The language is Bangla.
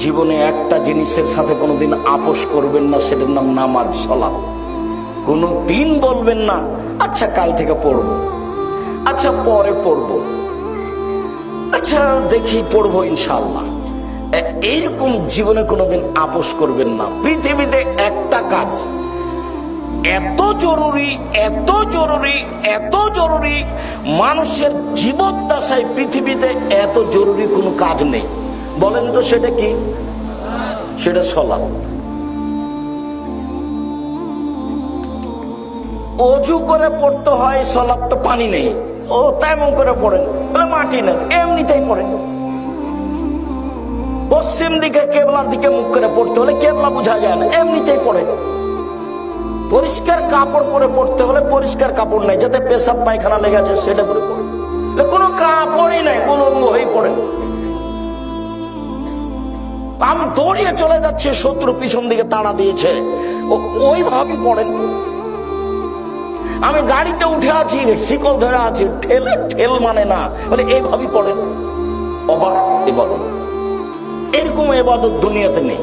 জীবনে একটা জিনিসের সাথে কোনোদিন আপোষ করবেন না, সেটার নাম নামাজ, সালাত। কোনোদিন বলবেন না আচ্ছা কাল থেকে পড়বো, আচ্ছা পরে পড়বো, আচ্ছা দেখি পড়বো ইনশাআল্লাহ। এইরকম জীবনে কোনোদিন আপোষ করবেন না। পৃথিবীতে একটা কাজ এত জরুরি, এত জরুরি, এত জরুরি, মানুষের জীবদ্দশায় পৃথিবীতে এত জরুরি কোনো কাজ নেই। বলেন তো সেটা কি? সেটা সালাত। অজু করে পড়তে হয় সালাত, তো পানি নেই, ও তেমন করে পড়েন, বলে মাটি না, এমনিতেই পড়েন। পশ্চিম দিকে কেবলার দিকে মুখ করে পড়তে হলে কেবলা বোঝা যায় না, এমনিতেই পড়েন। পরিষ্কার কাপড় পরে পড়তে হলে পরিষ্কার কাপড় নাই, যাতে পেশাব পায়খানা লেগে আছে সেটা পরে পড়েন। কোনো কাপড়ই নাই, উলঙ্গ হয়ে পড়েন। আমি দৌড়িয়ে চলে যাচ্ছে, শত্রু পিছন দিকে তাড়া দিয়েছে, ওইভাবে পড়েন। আমি গাড়িতে উঠে আছি, শিকল ধরে আছি, ঠেলে ঠেল মানে না, বলে এইভাবেই পড়েন। অবাক ইবাদত, এরকম ইবাদত দুনিয়াতে নেই।